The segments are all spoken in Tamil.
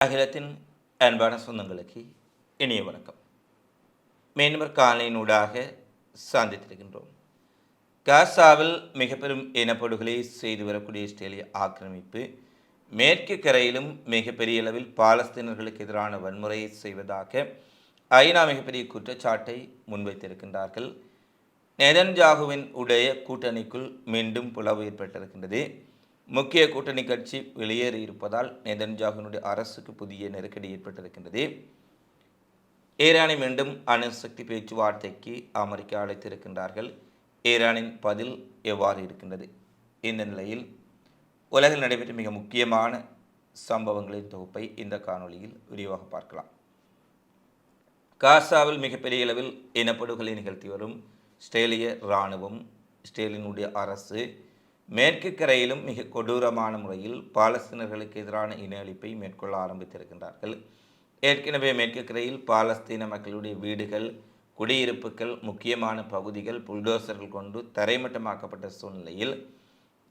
அகிலத்தின் அன்பான சொந்தங்களுக்கு இனிய வணக்கம். மீண்டும் ஒரு காலையினூடாக சந்தித்திருக்கின்றோம். காசாவில் மிக பெரும் இனப்படுகொலை செய்து வரக்கூடிய இஸ்ரேலிய ஆக்கிரமிப்பு மேற்கு கரையிலும் மிகப்பெரிய அளவில் பாலஸ்தீனர்களுக்கு எதிரான வன்முறையை செய்வதாக ஐநா மிகப்பெரிய குற்றச்சாட்டை முன்வைத்திருக்கின்றார்கள். நெதன்யாகுவின் உடைய கூட்டணிக்குள் மீண்டும் பிளவு ஏற்பட்டிருக்கின்றது. முக்கிய கூட்டணி கட்சி வெளியேறியிருப்பதால் நெதன்யாகுவினுடைய அரசுக்கு புதிய நெருக்கடி ஏற்பட்டிருக்கின்றது. ஈரானை மீண்டும் அணுசக்தி பேச்சுவார்த்தைக்கு அமெரிக்கா அழைத்திருக்கின்றார்கள். ஈரானின் பதில் எவ்வாறு இருக்கின்றது? இந்த நிலையில் உலகில் நடைபெற்ற மிக முக்கியமான சம்பவங்களின் தொகுப்பை இந்த காணொலியில் விரிவாக பார்க்கலாம். காசாவில் மிகப்பெரிய அளவில் இனப்படுகொலை நிகழ்த்தி வரும் இஸ்ரேலிய இராணுவம், இஸ்ரேலினுடைய அரசு மேற்கு கரையிலும் மிக கொடூரமான முறையில் பாலஸ்தீனர்களுக்கு எதிரான இன அழிப்பை மேற்கொள்ள ஆரம்பித்திருக்கின்றார்கள். ஏற்கனவே மேற்கு கரையில் பாலஸ்தீன மக்களுடைய வீடுகள், குடியிருப்புகள், முக்கியமான பகுதிகள் புல்டோசர்கள் கொண்டு தரைமட்டமாக்கப்பட்ட சூழ்நிலையில்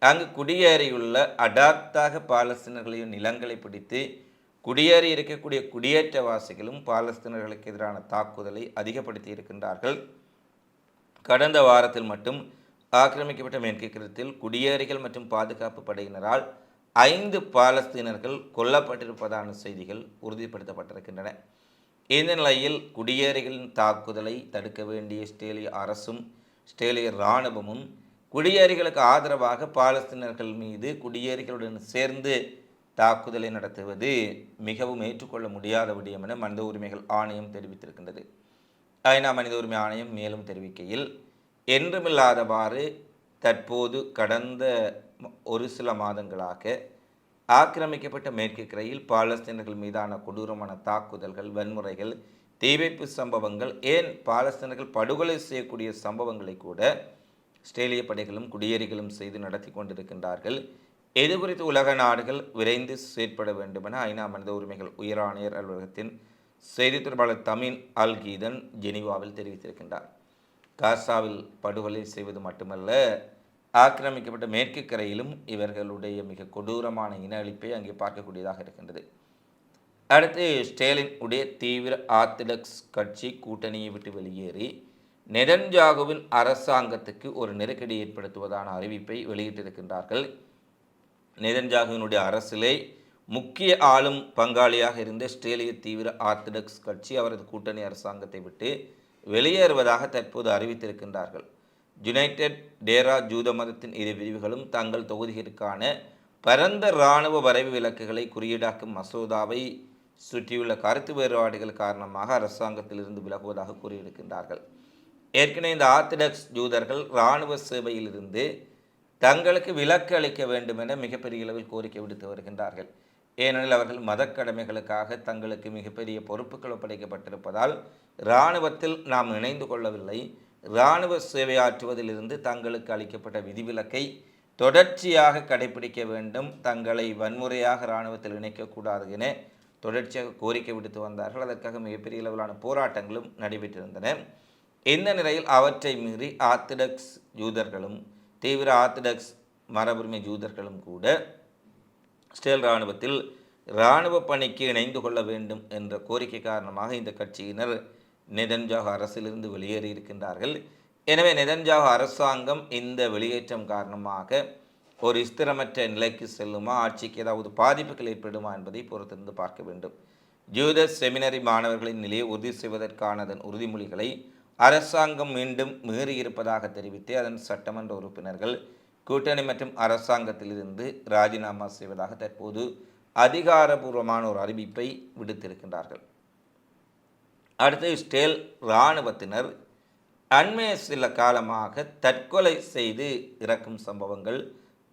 அங்கு குடியேறியுள்ள அடாத்தாக பாலஸ்தீனர்களின் நிலங்களை பிடித்து குடியேறி இருக்கக்கூடிய குடியேற்றவாசிகளும் பாலஸ்தீனர்களுக்கு எதிரான தாக்குதலை அதிகப்படுத்தி இருக்கின்றார்கள். கடந்த வாரத்தில் மட்டும் ஆக்கிரமிக்கப்பட்ட மேற்கு கரையில் குடியேறிகள் மற்றும் பாதுகாப்பு படையினரால் 5 பாலஸ்தீனர்கள் கொல்லப்பட்டிருப்பதான செய்திகள் உறுதிப்படுத்தப்பட்டிருக்கின்றன. இந்த நிலையில் குடியேறிகளின் தாக்குதலை தடுக்க வேண்டிய இஸ்ரேலிய அரசும் இஸ்ரேலிய இராணுவமும் குடியேறிகளுக்கு ஆதரவாக பாலஸ்தீனர்கள் மீது குடியேறிகளுடன் சேர்ந்து தாக்குதலை நடத்துவது மிகவும் ஏற்றுக்கொள்ள முடியாத விடயம் என மனித உரிமைகள் ஆணையம் தெரிவித்திருக்கின்றது. ஐநா மனித உரிமை ஆணையம் மேலும் தெரிவிக்கையில், என்றுமில்லாதவாறு தற்போது கடந்த ஒரு சில மாதங்களாக ஆக்கிரமிக்கப்பட்ட மேற்கு கரையில் பாலஸ்தீனர்கள் மீதான கொடூரமான தாக்குதல்கள், வன்முறைகள், தீவைப்பு சம்பவங்கள், ஏன் பாலஸ்தீனர்கள் படுகொலை செய்யக்கூடிய சம்பவங்களை கூட இஸ்ரேலிய படைகளும் குடியேறிகளும் செய்து நடத்தி கொண்டிருக்கின்றார்கள். இது குறித்து உலக நாடுகள் விரைந்து செயற்பட வேண்டும் என ஐநா மனித உரிமைகள் உயர் ஆணையர் அலுவலகத்தின் செய்தி தொடர்பாளர் தமின் அல் கீதன் ஜெனீவாவில் தெரிவித்திருக்கின்றார். காசாவில் படுகொலை செய்வது மட்டுமல்ல, ஆக்கிரமிக்கப்பட்ட மேற்கு கரையிலும் இவர்களுடைய மிக கொடூரமான இன அழிப்பை அங்கே பார்க்கக்கூடியதாக இருக்கின்றது. அடுத்து, ஸ்டேலின் உடைய தீவிர ஆர்த்தடாக்ஸ் கட்சி கூட்டணியை விட்டு வெளியேறி நெதன்யாகுவின் அரசாங்கத்துக்கு ஒரு நெருக்கடி ஏற்படுத்துவதான அறிவிப்பை வெளியிட்டிருக்கின்றார்கள். நெதன்யாகுவினுடைய அரசிலே முக்கிய ஆளும் பங்காளியாக இருந்த இஸ்ரேலிய தீவிர ஆர்த்தடாக்ஸ் கட்சி அவரது கூட்டணி அரசாங்கத்தை விட்டு வெளியேறுவதாக தற்போது அறிவித்திருக்கின்றார்கள். யுனைடெட் டேரா ஜூத மதத்தின் இரு பிரிவுகளும் தங்கள் தொகுதிகளுக்கான பரந்த இராணுவ வரைவு இலக்குகளை குறியீடாக்கும் மசோதாவை சுற்றியுள்ள கருத்து வேறுபாடுகள் காரணமாக அரசாங்கத்திலிருந்து விலகுவதாக கூறியிருக்கின்றார்கள். ஏற்கனவே இந்த ஆர்த்தடாக்ஸ் ஜூதர்கள் இராணுவ சேவையிலிருந்து தங்களுக்கு விலக்கு அளிக்க வேண்டும் என மிகப்பெரிய அளவில் கோரிக்கை விடுத்து வருகின்றார்கள். ஏனெனில் அவர்கள் மதக்கடமைகளுக்காக தங்களுக்கு மிகப்பெரிய பொறுப்புகள் ஒப்படைக்கப்பட்டிருப்பதால் இராணுவத்தில் நாம் இணைந்து கொள்ளவில்லை, இராணுவ சேவையாற்றுவதிலிருந்து தங்களுக்கு அளிக்கப்பட்ட விதிவிலக்கை தொடர்ச்சியாக கடைபிடிக்க வேண்டும், தங்களை வன்முறையாக இராணுவத்தில் இணைக்கக்கூடாது என தொடர்ச்சியாக கோரிக்கை விடுத்து வந்தார்கள். அதற்காக மிகப்பெரிய அளவிலான போராட்டங்களும் நடைபெற்றிருந்தன. இந்த நிலையில் அவற்றை மீறி ஆர்த்தடாக்ஸ் ஜூதர்களும் தீவிர ஆர்த்தடாக்ஸ் மரபுரிமை ஜூதர்களும் கூட இஸ்ரேல் இராணுவத்தில் இராணுவ பணிக்கு இணைந்து கொள்ள வேண்டும் என்ற கோரிக்கை காரணமாக இந்த கட்சியினர் நெதன்யாகு அரசிலிருந்து வெளியேறியிருக்கின்றார்கள். எனவே நெதன்யாகு அரசாங்கம் இந்த வெளியேற்றம் காரணமாக ஒரு ஸ்திரமற்ற நிலைக்கு செல்லுமா, ஆட்சிக்கு ஏதாவது பாதிப்புகள் ஏற்படுமா என்பதை பொறுத்திருந்து பார்க்க வேண்டும். ஜூத செமினரி மாணவர்களின் நிலையை உறுதி செய்வதற்கான அதன் உறுதிமொழிகளை அரசாங்கம் மீண்டும் மீறியிருப்பதாக தெரிவித்து அதன் சட்டமன்ற உறுப்பினர்கள் கூட்டணி மற்றும் அரசாங்கத்திலிருந்து ராஜினாமா செய்வதாக தற்போது அதிகாரபூர்வமான ஒரு அறிவிப்பை விடுத்திருக்கின்றார்கள். அடுத்து, இஸ்ரேல் இராணுவத்தினர் அண்மைய சில காலமாக தற்கொலை செய்து இறக்கும் சம்பவங்கள்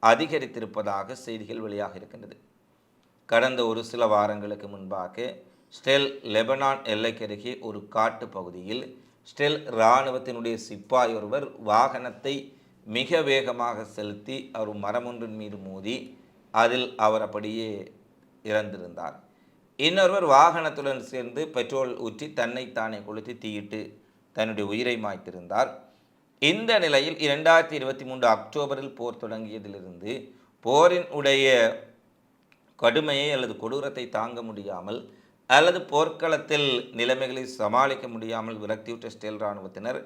அதிகரித்திருப்பதாக செய்திகள் வெளியாக இருக்கின்றது. கடந்த ஒரு சில வாரங்களுக்கு முன்பாக இஸ்ரேல் லெபனான் எல்லைக்கருகே ஒரு காட்டு பகுதியில் இஸ்ரேல் இராணுவத்தினுடைய சிப்பாய் ஒருவர் வாகனத்தை மிக வேகமாக செலுத்தி அவர் மரமொன்றின் மீது மோதி அதில் அவர் அப்படியே இறந்திருந்தார். இன்னொருவர் வாகனத்துடன் சேர்ந்து பெட்ரோல் ஊற்றி தன்னைத்தானே கொளுத்தி தீயிட்டு தன்னுடைய உயிரை மாய்த்திருந்தார். இந்த நிலையில் 2023 அக்டோபரில் போர் தொடங்கியதிலிருந்து போரின் உடைய கடுமையை அல்லது கொடூரத்தை தாங்க முடியாமல் அல்லது போர்க்களத்தில் நிலைமைகளை சமாளிக்க முடியாமல் விரக்தியுற்ற இஸ்ரேல் இராணுவத்தினர்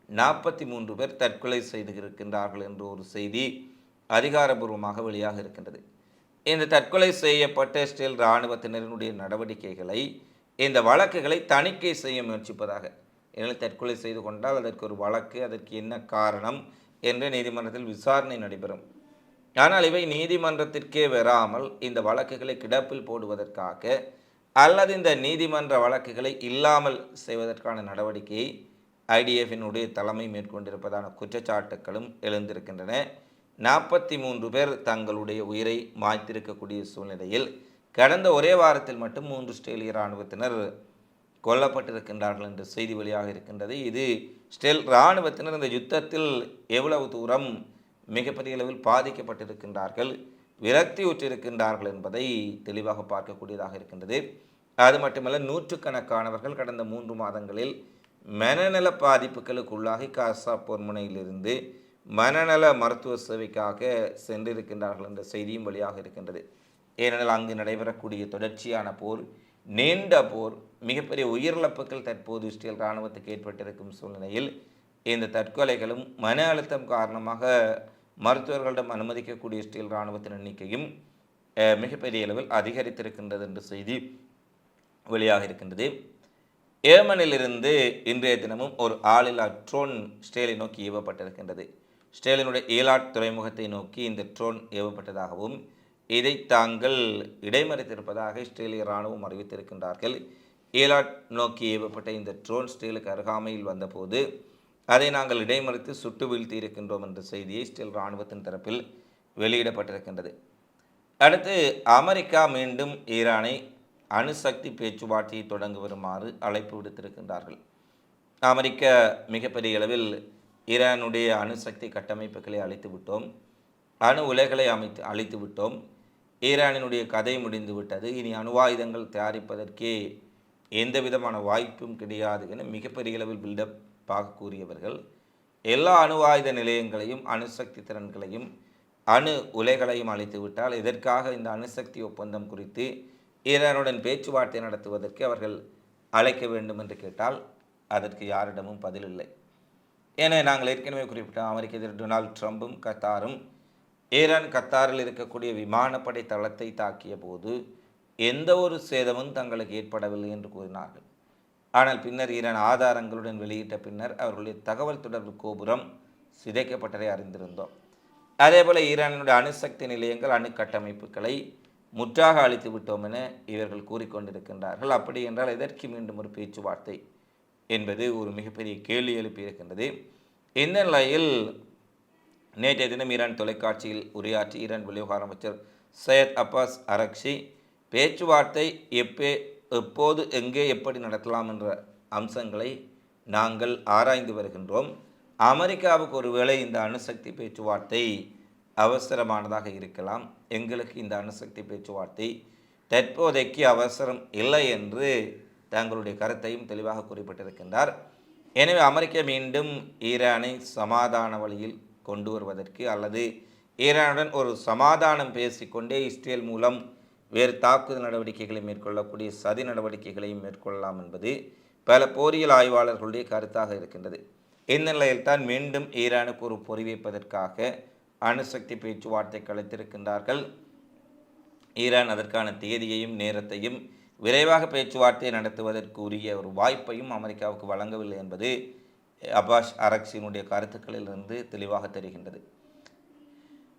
43 பேர் தற்கொலை செய்து இருக்கின்றார்கள் என்ற ஒரு செய்தி அதிகாரபூர்வமாக வெளியாக இருக்கின்றது. இந்த தற்கொலை செய்யப்பட்ட இஸ்ரேல் இராணுவத்தினரினுடைய நடவடிக்கைகளை, இந்த வழக்குகளை தணிக்கை செய்ய முயற்சிப்பதாக, ஏனெனில் தற்கொலை செய்து கொண்டால் அதற்கு ஒரு வழக்கு, அதற்கு என்ன காரணம் என்று நீதிமன்றத்தில் விசாரணை நடைபெறும். ஆனால் இவை நீதிமன்றத்திற்கே வராமல் இந்த வழக்குகளை கிடப்பில் போடுவதற்காக அல்லது இந்த நீதிமன்ற வழக்குகளை இல்லாமல் செய்வதற்கான நடவடிக்கையை ஐடிஎஃபினுடைய தலைமை மேற்கொண்டிருப்பதான குற்றச்சாட்டுகளும் எழுந்திருக்கின்றன. 43 பேர் தங்களுடைய உயிரை மாய்த்திருக்கக்கூடிய சூழ்நிலையில் கடந்த ஒரே வாரத்தில் மட்டும் 3 இஸ்ரேலிய இராணுவத்தினர் கொல்லப்பட்டிருக்கின்றார்கள் என்ற செய்தி வெளியாக இருக்கின்றது. இது இஸ்ரேல் இராணுவத்தினர் இந்த யுத்தத்தில் எவ்வளவு தூரம் மிகப்பெரிய அளவில் பாதிக்கப்பட்டிருக்கின்றார்கள், விரக்தியுற்றிருக்கின்றார்கள் என்பதை தெளிவாக பார்க்கக்கூடியதாக இருக்கின்றது. அது மட்டுமல்ல, நூற்றுக்கணக்கானவர்கள் கடந்த 3 மாதங்களில் மனநல பாதிப்புகளுக்குள்ளாகி காசா போர் முனையிலிருந்து மனநல மருத்துவ சேவைக்காக சென்றிருக்கின்றார்கள் என்ற செய்தியும் வழியாக இருக்கின்றது. ஏனெனில் அங்கு நடைபெறக்கூடிய தொடர்ச்சியான போர், நீண்ட போர், மிகப்பெரிய உயிரிழப்புகள் தற்போது இஸ்ரேல் இராணுவத்துக்கு ஏற்பட்டிருக்கும் சூழ்நிலையில் இந்த தற்கொலைகளும் மன அழுத்தம் காரணமாக மருத்துவர்களிடம் அனுமதிக்கக்கூடிய இஸ்ரேல் இராணுவத்தின் எண்ணிக்கையும் மிகப்பெரிய அளவில் அதிகரித்திருக்கின்றது என்ற செய்தி வெளியாக இருக்கின்றது. ஏமனிலிருந்து இன்றைய தினமும் ஒரு ஆளில்லா ட்ரோன் இஸ்ரேலை நோக்கி ஏவப்பட்டிருக்கின்றது. இஸ்ரேலினுடைய ஈலாட் துறைமுகத்தை நோக்கி இந்த ட்ரோன் ஏவப்பட்டதாகவும் இதை தாங்கள் இடைமறித்திருப்பதாக இஸ்ரேலிய இராணுவம் அறிவித்திருக்கின்றார்கள். ஈலாட் நோக்கி ஏவப்பட்ட இந்த ட்ரோன் இஸ்ரேலுக்கு அருகாமையில் வந்தபோது அதை நாங்கள் இடைமறித்து சுட்டு வீழ்த்தி இருக்கின்றோம் என்ற செய்தியை இஸ்ரேல் இராணுவத்தின் தரப்பில் வெளியிடப்பட்டிருக்கின்றது. அடுத்து, அமெரிக்கா மீண்டும் ஈரானை அணுசக்தி பேச்சுவார்த்தையை தொடங்க வருமாறு அழைப்பு விடுத்திருக்கின்றார்கள். அமெரிக்கா மிகப்பெரிய அளவில் ஈரானுடைய அணுசக்தி கட்டமைப்புகளை அழித்து விட்டோம், அணு உலைகளை அழித்து விட்டோம், ஈரானினுடைய கதை முடிந்து விட்டது, இனி அணுவாயுதங்கள் தயாரிப்பதற்கே எந்த விதமான வாய்ப்பும் கிடையாது என மிகப்பெரிய அளவில் பில்டப்பாக கூறியவர்கள் எல்லா அணுவாயுத நிலையங்களையும் அணுசக்தி திறன்களையும் அணு உலைகளையும் அழித்து விட்டால் இதற்காக இந்த அணுசக்தி ஒப்பந்தம் குறித்து ஈரானுடன் பேச்சுவார்த்தை நடத்துவதற்கு அவர்கள் அழைக்க வேண்டும் என்று கேட்டால் அதற்கு யாரிடமும் பதில் இல்லை. ஏன்னா நாங்கள் ஏற்கனவே குறிப்பிட்ட அமெரிக்க எதிர் டொனால்ட் ட்ரம்பும் கத்தாரும் ஈரான் கத்தாரில் இருக்கக்கூடிய விமானப்படை தளத்தை தாக்கிய போது எந்த ஒரு சேதமும் தங்களுக்கு ஏற்படவில்லை என்று கூறினார்கள். ஆனால் பின்னர் ஈரான் ஆதாரங்களுடன் வெளியிட்ட பின்னர் அவர்களுடைய தகவல் தொடர்பு கோபுரம் சிதைக்கப்பட்டதை அறிந்திருந்தோம். அதேபோல் ஈரானினுடைய அணுசக்தி நிலையங்கள், அணு கட்டமைப்புகளை முற்றாக அழித்து விட்டோம் என இவர்கள் கூறிக்கொண்டிருக்கின்றார்கள். அப்படி என்றால் எதற்கு மீண்டும் ஒரு பேச்சுவார்த்தை என்பது ஒரு மிகப்பெரிய கேள்வி எழுப்பியிருக்கின்றது. இந்த நிலையில் நேற்றைய தினம் ஈரான் தொலைக்காட்சியில் உரையாற்றி ஈரான் வெளிவிவகார அமைச்சர் சையத் அப்பாஸ் அரக்ஷி பேச்சுவார்த்தை எப்போது, எங்கே, எப்படி நடத்தலாம் என்ற அம்சங்களை நாங்கள் ஆராய்ந்து வருகின்றோம். அமெரிக்காவுக்கு ஒருவேளை இந்த அணுசக்தி பேச்சுவார்த்தை அவசரமானதாக இருக்கலாம், எங்களுக்கு இந்த அணுசக்தி பேச்சுவார்த்தை தற்போதைக்கு அவசரம் இல்லை என்று தங்களுடைய கருத்தையும் தெளிவாக குறிப்பிட்டிருக்கின்றார். எனவே அமெரிக்கா மீண்டும் ஈரானை சமாதான வழியில் கொண்டு வருவதற்கு அல்லது ஈரானுடன் ஒரு சமாதானம் பேசிக்கொண்டே இஸ்ரேல் மூலம் வேறு தாக்குதல் நடவடிக்கைகளை மேற்கொள்ளக்கூடிய சதி நடவடிக்கைகளையும் மேற்கொள்ளலாம் என்பது பல போரியல் ஆய்வாளர்களுடைய கருத்தாக இருக்கின்றது. இந்த நிலையில்தான் மீண்டும் ஈரானுக்கு ஒரு பொறி வைப்பதற்காக அணுசக்தி பேச்சுவார்த்தை கலைத்திருக்கின்றார்கள். ஈரான் அதற்கான தேதியையும் நேரத்தையும் விரைவாக பேச்சுவார்த்தை நடத்துவதற்கு உரிய ஒரு வாய்ப்பையும் அமெரிக்காவுக்கு வழங்கவில்லை என்பது அப்பாஸ் அரக்சியினுடைய கருத்துக்களிலிருந்து தெளிவாக தெரிகின்றது.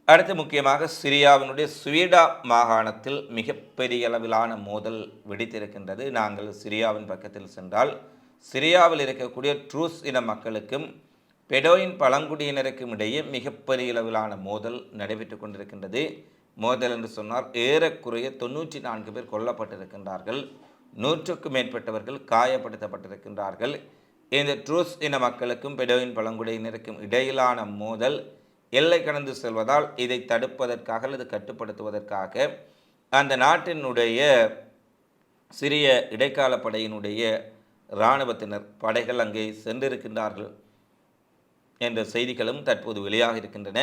அடுத்து முக்கியமாக சிரியாவினுடைய ஸ்வீடா மாகாணத்தில் மிகப்பெரிய அளவிலான மோதல் வெடித்திருக்கின்றது. நாங்கள் சிரியாவின் பக்கத்தில் சென்றால் சிரியாவில் இருக்கக்கூடிய ட்ரூஸ் இன மக்களுக்கும் பெடோயின் பழங்குடியினருக்கும் இடையே மிகப்பெரிய அளவிலான மோதல் நடைபெற்று கொண்டிருக்கின்றது. மோதல் என்று சொன்னால் ஏறக்குறைய 94 பேர் கொல்லப்பட்டிருக்கின்றார்கள், 100க்கும் மேற்பட்டவர்கள் காயப்படுத்தப்பட்டிருக்கின்றார்கள். இந்த ட்ரூஸ் இன மக்களுக்கும் பெடோயின் பழங்குடியினருக்கும் இடையிலான மோதல் எல்லை கடந்து செல்வதால் இதை தடுப்பதற்காக அல்லது கட்டுப்படுத்துவதற்காக அந்த நாட்டினுடைய சிறிய இடைக்கால படையினுடைய இராணுவத்தினர் படைகள் அங்கே சென்றிருக்கின்றார்கள் என்ற செய்திகளும் தற்போது வெளியாக இருக்கின்றன.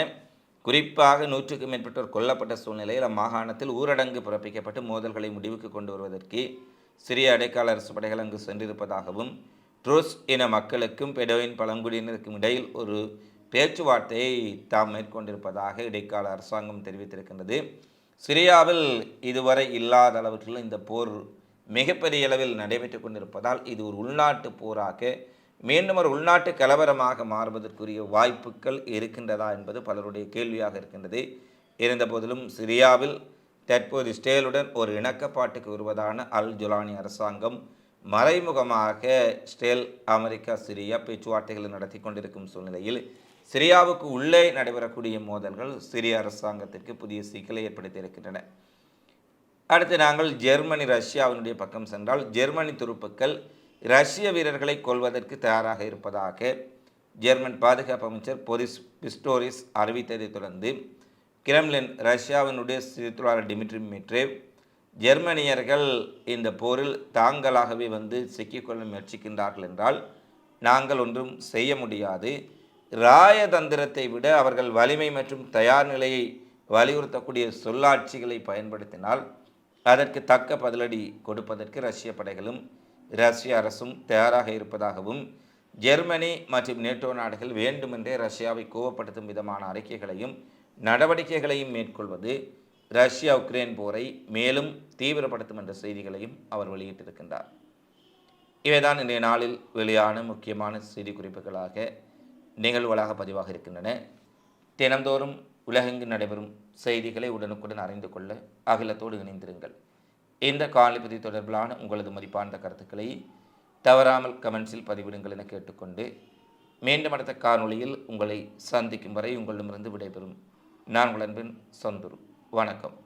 குறிப்பாக 100க்கும் மேற்பட்டோர் கொல்லப்பட்ட சூழ்நிலையில் அம்மாகாணத்தில் ஊரடங்கு பிறப்பிக்கப்பட்டு மோதல்களை முடிவுக்கு கொண்டு வருவதற்கு சிரிய இடைக்கால அரசு படைகள் அங்கு சென்றிருப்பதாகவும் ட்ரூஸ் இன மக்களுக்கும் பெடோயின் பழங்குடியினருக்கும் இடையில் ஒரு பேச்சுவார்த்தையை தாம் மேற்கொண்டிருப்பதாக இடைக்கால அரசாங்கம் தெரிவித்திருக்கின்றது. சிரியாவில் இதுவரை இல்லாத அளவுக்கு இந்த போர் மிகப்பெரிய அளவில் நடைபெற்று கொண்டிருப்பதால் இது ஒரு உள்நாட்டு போராக மீண்டும் ஒரு உள்நாட்டு கலவரமாக மாறுவதற்குரிய வாய்ப்புகள் இருக்கின்றதா என்பது பலருடைய கேள்வியாக இருக்கின்றது. இருந்தபோதிலும் சிரியாவில் தற்போது இஸ்ரேலுடன் ஒரு இணக்கப்பாட்டுக்கு வருவதான அல் ஜுலானி அரசாங்கம் மறைமுகமாக இஸ்ரேல் அமெரிக்கா சிரியா பேச்சுவார்த்தைகளை நடத்தி கொண்டிருக்கும் சூழ்நிலையில் சிரியாவுக்கு உள்ளே நடைபெறக்கூடிய மோதல்கள் சிரிய அரசாங்கத்திற்கு புதிய சிக்கலை ஏற்படுத்தி இருக்கின்றன. அடுத்து நாங்கள் ஜெர்மனி ரஷ்யாவினுடைய பக்கம் சென்றால் ஜெர்மனி துருப்புக்கள் ரஷ்ய வீரர்களை கொல்வதற்கு தயாராக இருப்பதாக ஜெர்மன் பாதுகாப்பு அமைச்சர் போரிஸ் பிஸ்டோரிஸ் அறிவித்ததை தொடர்ந்து கிரெம்லின் ரஷ்யாவினுடைய சிறுத்துளாளர் டிமிட்ரி மெட்வேவ் ஜெர்மனியர்கள் இந்த போரில் தாங்களாகவே வந்து சிக்கிக்கொள்ள முயற்சிக்கின்றார்கள் என்றால் நாங்கள் ஒன்றும் செய்ய முடியாது, இராயதந்திரத்தை விட அவர்கள் வலிமை மற்றும் தயார் நிலையை வலியுறுத்தக்கூடிய சொல்லாட்சிகளை பயன்படுத்தினால் அதற்கு தக்க பதிலடி கொடுப்பதற்கு ரஷ்ய படைகளும் ரஷ்ய அரசும் தயாராக இருப்பதாகவும் ஜெர்மனி மற்றும் நேட்டோ நாடுகள் வேண்டுமென்றே ரஷ்யாவை கோபப்படுத்தும் விதமான அறிக்கைகளையும் நடவடிக்கைகளையும் மேற்கொள்வது ரஷ்யா உக்ரைன் போரை மேலும் தீவிரப்படுத்தும் என்ற செய்திகளையும் அவர் வெளியிட்டிருக்கின்றார். இவைதான் இன்றைய நாளில் வெளியான முக்கியமான செய்தி குறிப்புகளாக நிகழ்வுகளாக பதிவாக இருக்கின்றன. தினந்தோறும் உலகெங்கு நடைபெறும் செய்திகளை உடனுக்குடன் அறிந்து கொள்ள அகிலத்தோடு இணைந்திருங்கள். இந்த காணொளி தொடர்பிலான உங்களது மதிப்பான கருத்துக்களை தவறாமல் கமெண்ட்ஸில் பதிவிடுங்கள் என கேட்டுக்கொண்டு மீண்டும் அடுத்த காணொளியில் உங்களை சந்திக்கும் வரை உங்களிடமிருந்து விடைபெறும் நான் உங்கள் அன்பின் சொந்தூர். வணக்கம்.